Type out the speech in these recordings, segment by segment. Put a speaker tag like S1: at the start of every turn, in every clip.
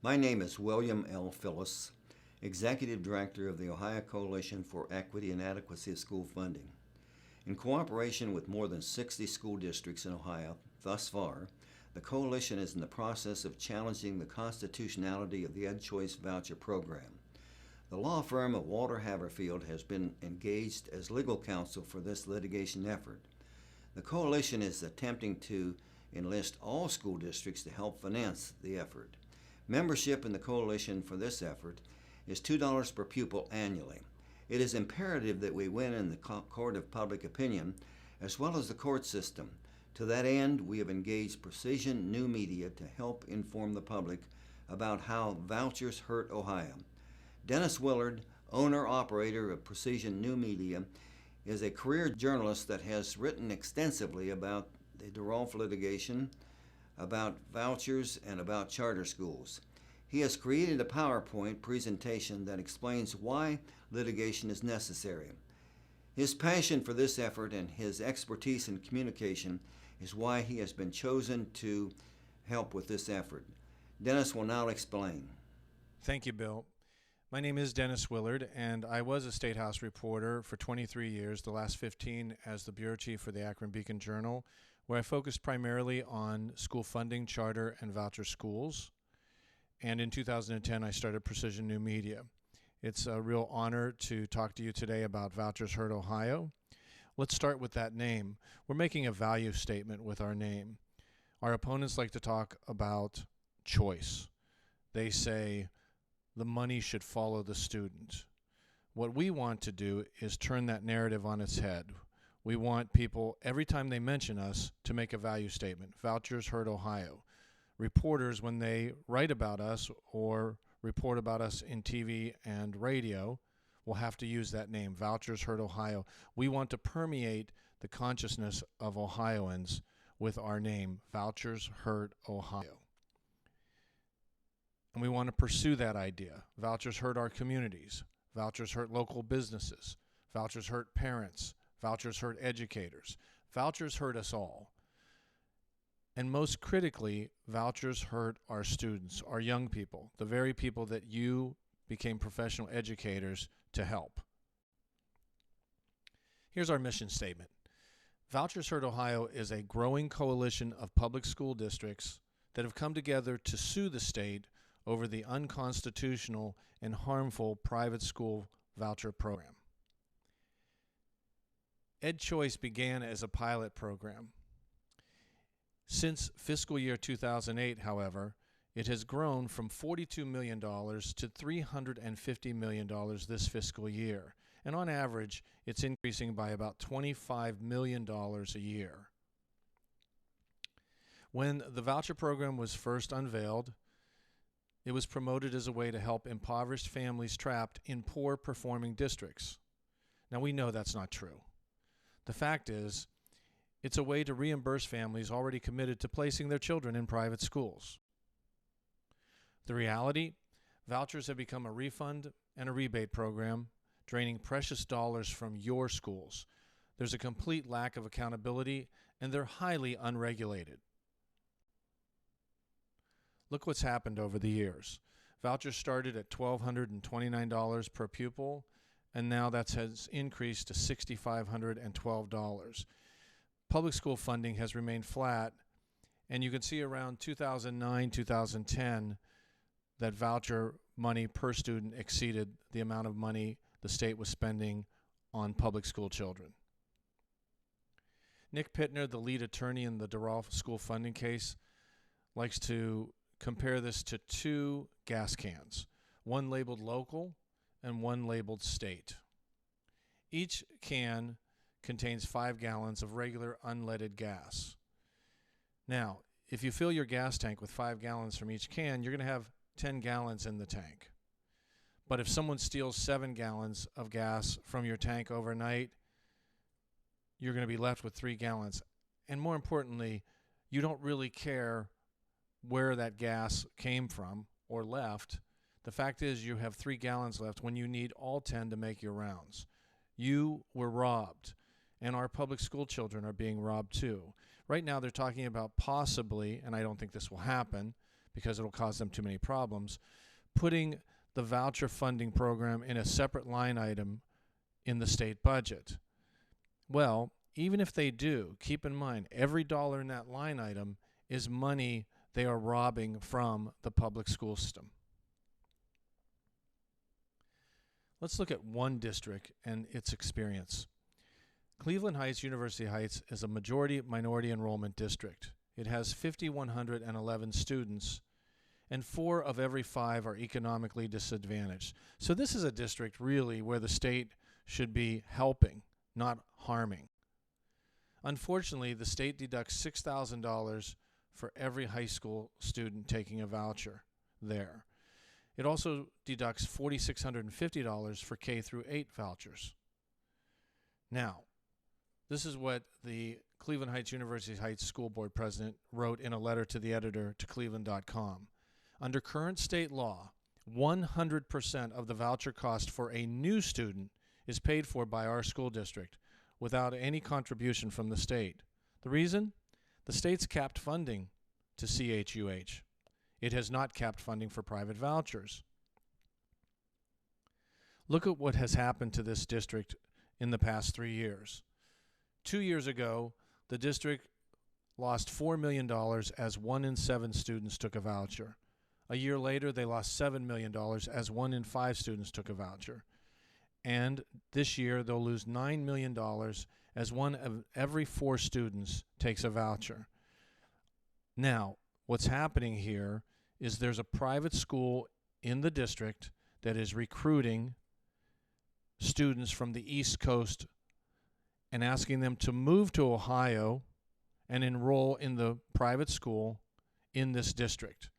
S1: My name is William L. Phillis, Executive Director of the Ohio Coalition for Equity and Adequacy of School Funding. In cooperation with more than 60 school districts in Ohio thus far, the Coalition is in the process of challenging the constitutionality of the EdChoice Voucher Program. The law firm of Walter Haverfield has been engaged as legal counsel for this litigation effort. The Coalition is attempting to enlist all school districts to help finance the effort. Membership in the Coalition for this effort is $2 per pupil annually. It is imperative that we win in the court of public opinion as well as the court system. To that end, we have engaged Precision New Media to help inform the public about how vouchers hurt Ohio. Dennis Willard, owner-operator of Precision New Media, is a career journalist that has written extensively about the DeRolf litigation, about vouchers, and about charter schools. He has created a PowerPoint presentation that explains why litigation is necessary. His passion for this effort and his expertise in communication is why he has been chosen to help with this effort. Dennis will now explain.
S2: Thank you, Bill. My name is Dennis Willard, and I was a State House reporter for 23 years, the last 15 as the bureau chief for the Akron Beacon Journal, where I focused primarily on school funding, charter, and voucher schools. And in 2010, I started Precision New Media. It's a real honor to talk to you today about Vouchers Hurt Ohio. Let's start with that name. We're making a value statement with our name. Our opponents like to talk about choice. They say the money should follow the student. What we want to do is turn that narrative on its head. We want people, every time they mention us, to make a value statement. Vouchers Hurt Ohio. Reporters, when they write about us or report about us in TV and radio, will have to use that name, Vouchers Hurt Ohio. We want to permeate the consciousness of Ohioans with our name, Vouchers Hurt Ohio. And we want to pursue that idea. Vouchers hurt our communities. Vouchers hurt local businesses. Vouchers hurt parents. Vouchers hurt educators. Vouchers hurt us all. And most critically, vouchers hurt our students, our young people, the very people that you became professional educators to help. Here's our mission statement. Vouchers Hurt Ohio is a growing coalition of public school districts that have come together to sue the state over the unconstitutional and harmful private school voucher program. EdChoice began as a pilot program. Since fiscal year 2008, however, it has grown from $42 million to $350 million this fiscal year. And on average, it's increasing by about $25 million a year. When the voucher program was first unveiled, it was promoted as a way to help impoverished families trapped in poor performing districts. Now we know that's not true. The fact is, it's a way to reimburse families already committed to placing their children in private schools. The reality, vouchers have become a refund and a rebate program, draining precious dollars from your schools. There's a complete lack of accountability, and they're highly unregulated. Look what's happened over the years. Vouchers started at $1,229 per pupil, and now that has increased to $6,512. Public school funding has remained flat, and you can see around 2009, 2010, that voucher money per student exceeded the amount of money the state was spending on public school children. Nick Pittner, the lead attorney in the DeRolf school funding case, likes to compare this to two gas cans, one labeled local and one labeled state. Each can contains 5 gallons of regular unleaded gas. Now, if you fill your gas tank with 5 gallons from each can, you're going to have 10 gallons in the tank. But if someone steals 7 gallons of gas from your tank overnight, you're going to be left with 3 gallons. And more importantly, you don't really care where that gas came from or left. The fact is you have 3 gallons left when you need all 10 to make your rounds. You were robbed, and our public school children are being robbed too. Right now they're talking about possibly, and I don't think this will happen because it'll cause them too many problems, putting the voucher funding program in a separate line item in the state budget. Well, even if they do, keep in mind, every dollar in that line item is money they are robbing from the public school system. Let's look at one district and its experience. Cleveland Heights, University Heights is a majority minority enrollment district. It has 5,111 students, and 4 of every 5 are economically disadvantaged. So this is a district really where the state should be helping, not harming. Unfortunately, the state deducts $6,000 for every high school student taking a voucher there. It also deducts $4,650 for K through 8 vouchers. Now, this is what the Cleveland Heights University Heights School Board president wrote in a letter to the editor to cleveland.com. Under current state law, 100% of the voucher cost for a new student is paid for by our school district without any contribution from the state. The reason? The state's capped funding to CHUH. It has not capped funding for private vouchers. Look at what has happened to this district in the past 3 years. 2 years ago, the district lost $4 million as 1 in 7 students took a voucher. A year later, they lost $7 million as 1 in 5 students took a voucher. And this year, they'll lose $9 million as 1 of every 4 students takes a voucher. Now, what's happening here is there's a private school in the district that is recruiting students from the East Coast and asking them to move to Ohio and enroll in the private school in this district.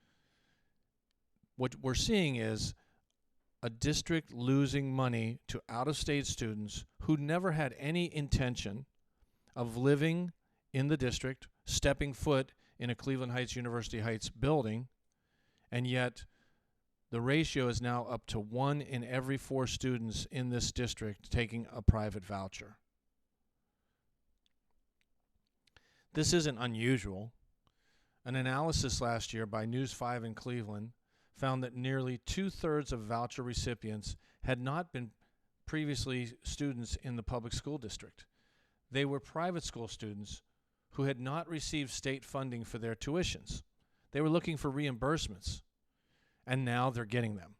S2: What we're seeing is a district losing money to out-of-state students who never had any intention of living in the district, stepping foot in a Cleveland Heights University Heights building, and yet the ratio is now up to 1 in every 4 students in this district taking a private voucher. This isn't unusual. An analysis last year by News 5 in Cleveland found that nearly 2/3 of voucher recipients had not been previously students in the public school district. They were private school students who had not received state funding for their tuitions. They were looking for reimbursements, and now they're getting them.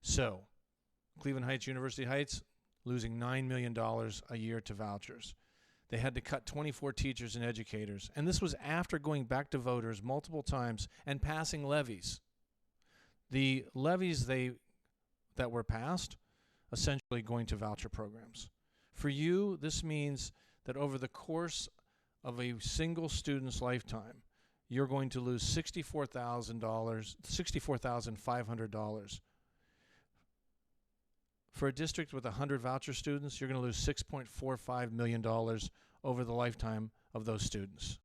S2: So, Cleveland Heights, University Heights, losing $9 million a year to vouchers. They had to cut 24 teachers and educators, and this was after going back to voters multiple times and passing levies. The levies that were passed, essentially going to voucher programs. For you, this means that over the course of a single student's lifetime, you're going to lose $64,500. For a district with 100 voucher students, you're going to lose $6.45 million over the lifetime of those students.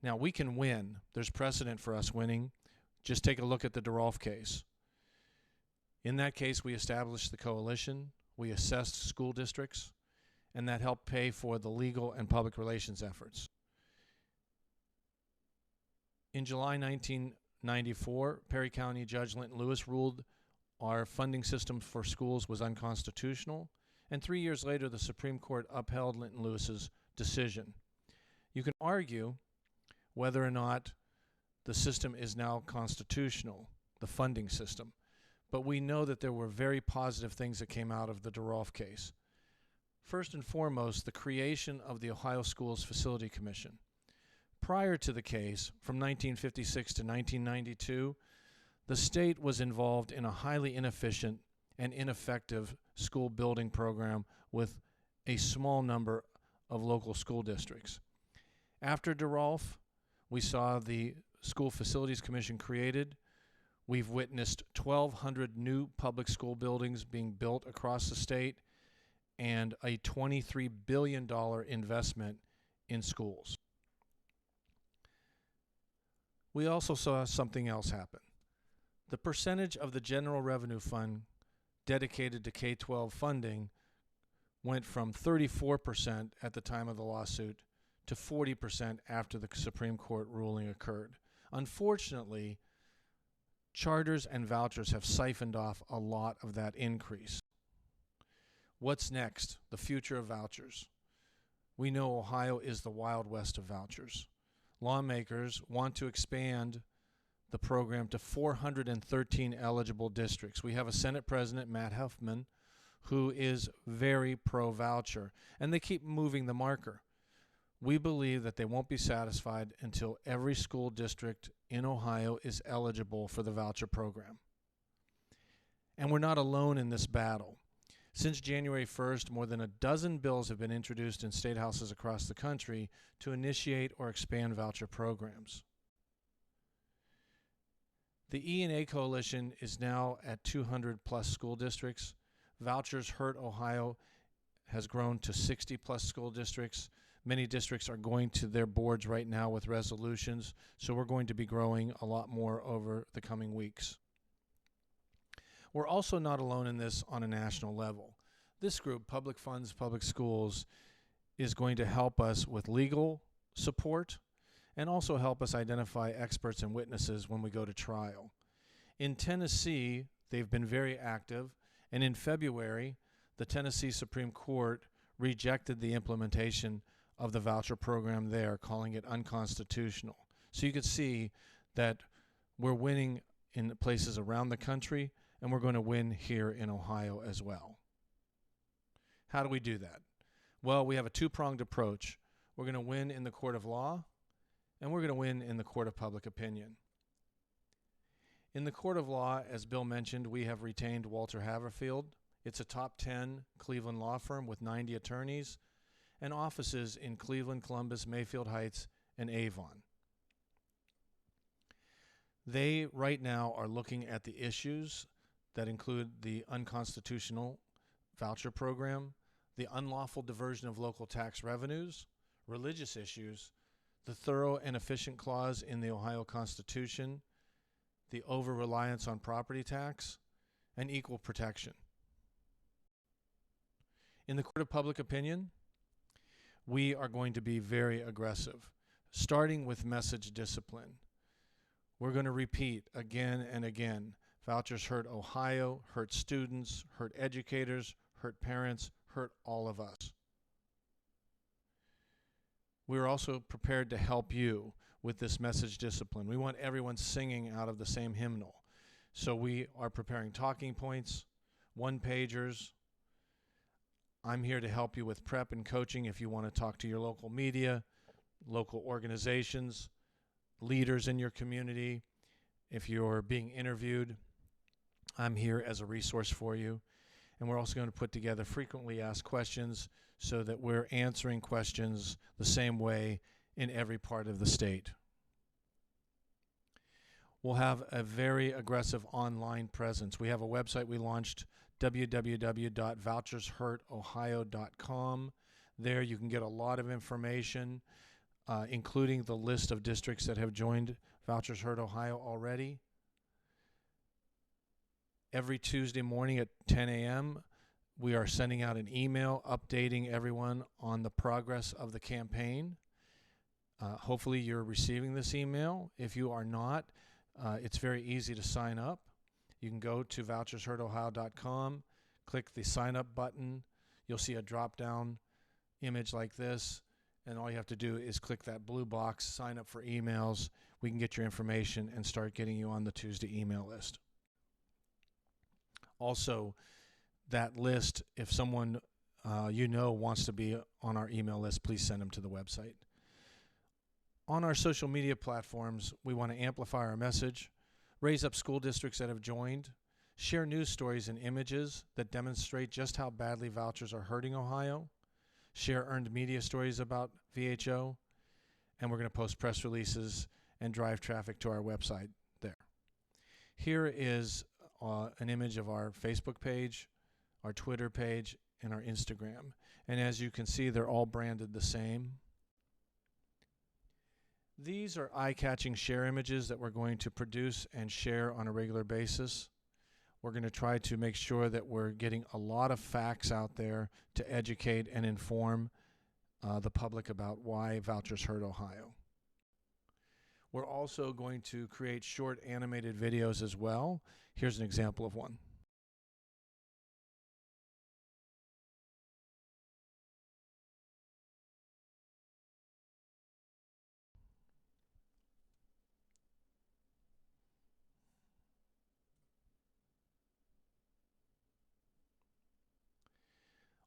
S2: Now, we can win. There's precedent for us winning. Just take a look at the DeRolf case. In that case, we established the coalition, we assessed school districts, and that helped pay for the legal and public relations efforts. In July 1994, Perry County Judge Linton Lewis ruled our funding system for schools was unconstitutional, and 3 years later, the Supreme Court upheld Linton Lewis's decision. You can argue whether or not the system is now constitutional, the funding system, but we know that there were very positive things that came out of the DeRolf case. First and foremost, the creation of the Ohio Schools Facility Commission. Prior to the case, from 1956 to 1992, the state was involved in a highly inefficient and ineffective school building program with a small number of local school districts. After DeRolf, we saw the School Facilities Commission created. We've witnessed 1,200 new public school buildings being built across the state and a $23 billion investment in schools. We also saw something else happen. The percentage of the general revenue fund dedicated to K-12 funding went from 34% at the time of the lawsuit to 40% after the Supreme Court ruling occurred. Unfortunately, charters and vouchers have siphoned off a lot of that increase. What's next? The future of vouchers. We know Ohio is the Wild West of vouchers. Lawmakers want to expand the program to 413 eligible districts. We have a Senate President, Matt Huffman, who is very pro-voucher, and they keep moving the marker. We believe that they won't be satisfied until every school district in Ohio is eligible for the voucher program. And we're not alone in this battle. Since January 1st, more than a dozen bills have been introduced in state houses across the country to initiate or expand voucher programs. The E&A Coalition is now at 200 plus school districts. Vouchers Hurt Ohio has grown to 60 plus school districts. Many districts are going to their boards right now with resolutions, so we're going to be growing a lot more over the coming weeks. We're also not alone in this on a national level. This group, Public Funds, Public Schools, is going to help us with legal support and also help us identify experts and witnesses when we go to trial. In Tennessee, they've been very active, and in February, the Tennessee Supreme Court rejected the implementation of the voucher program there, calling it unconstitutional. So you can see that we're winning in places around the country, and we're going to win here in Ohio as well. How do we do that? Well, we have a two-pronged approach. We're going to win in the court of law, and we're going to win in the court of public opinion. In the court of law, as Bill mentioned, we have retained Walter Haverfield. It's a top 10 Cleveland law firm with 90 attorneys and offices in Cleveland, Columbus, Mayfield Heights, and Avon. They right now are looking at the issues that include the unconstitutional voucher program, the unlawful diversion of local tax revenues, religious issues, the thorough and efficient clause in the Ohio Constitution, the over-reliance on property tax, and equal protection. In the court of public opinion, we are going to be very aggressive, starting with message discipline. We're going to repeat again and again, vouchers hurt Ohio, hurt students, hurt educators, hurt parents, hurt all of us. We're also prepared to help you with this message discipline. We want everyone singing out of the same hymnal. So we are preparing talking points, one-pagers. I'm here to help you with prep and coaching if you want to talk to your local media, local organizations, leaders in your community. If you're being interviewed, I'm here as a resource for you. And we're also going to put together frequently asked questions so that we're answering questions the same way in every part of the state. We'll have a very aggressive online presence. We have a website we launched, www.vouchershurtohio.com. There you can get a lot of information, including the list of districts that have joined Vouchers Hurt Ohio already. Every Tuesday morning at 10 a.m., we are sending out an email updating everyone on the progress of the campaign. Hopefully you're receiving this email. If you are not, it's very easy to sign up. You can go to vouchershurtohio.com, click the sign up button. You'll see a drop-down image like this, and all you have to do is click that blue box, sign up for emails. We can get your information and start getting you on the Tuesday email list. Also, that list, if someone wants to be on our email list, please send them to the website. On our social media platforms, we want to amplify our message, raise up school districts that have joined, share news stories and images that demonstrate just how badly vouchers are hurting Ohio, share earned media stories about VHO, and we're going to post press releases and drive traffic to our website there. Here is an image of our Facebook page, our Twitter page, and our Instagram. And as you can see, they're all branded the same. These are eye-catching share images that we're going to produce and share on a regular basis. We're going to try to make sure that we're getting a lot of facts out there to educate and inform the public about why vouchers hurt Ohio. We're also going to create short animated videos as well. Here's an example of one.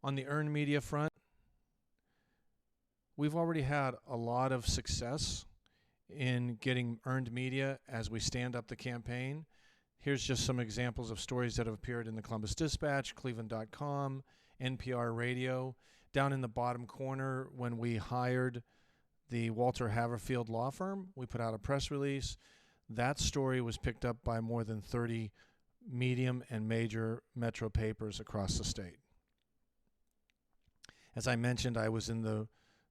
S2: On the earned media front, we've already had a lot of success in getting earned media as we stand up the campaign. Here's just some examples of stories that have appeared in the Columbus Dispatch, Cleveland.com, NPR Radio. Down in the bottom corner, when we hired the Walter Haverfield law firm, we put out a press release. That story was picked up by more than 30 medium and major metro papers across the state. As I mentioned, I was in the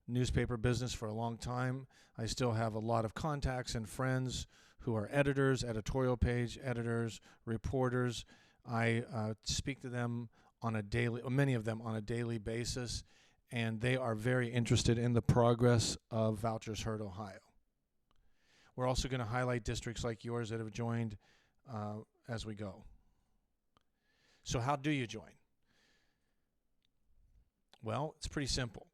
S2: newspaper business for a long time. I still have a lot of contacts and friends who are editors, editorial page editors, reporters. I speak to them on a daily, many of them on a daily basis, and they are very interested in the progress of Vouchers Hurt Ohio. We're also going to highlight districts like yours that have joined as we go. So how do you join? Well, it's pretty simple.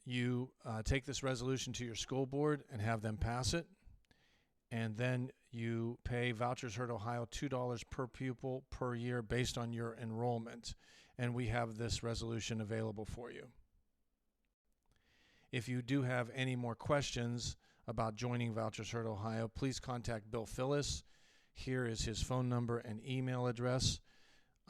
S2: You take this resolution to your school board and have them pass it, and then you pay Vouchers Hurt Ohio $2 per pupil per year based on your enrollment, and we have this resolution available for you. If you do have any more questions about joining Vouchers Hurt Ohio, please contact Bill Phillis. Here is his phone number and email address.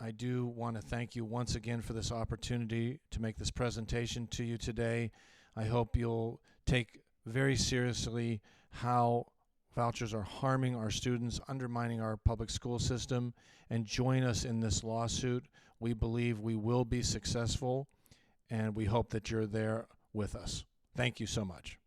S2: I do want to thank you once again for this opportunity to make this presentation to you today. I hope you'll take very seriously how vouchers are harming our students, undermining our public school system, and join us in this lawsuit. We believe we will be successful, and we hope that you're there with us. Thank you so much.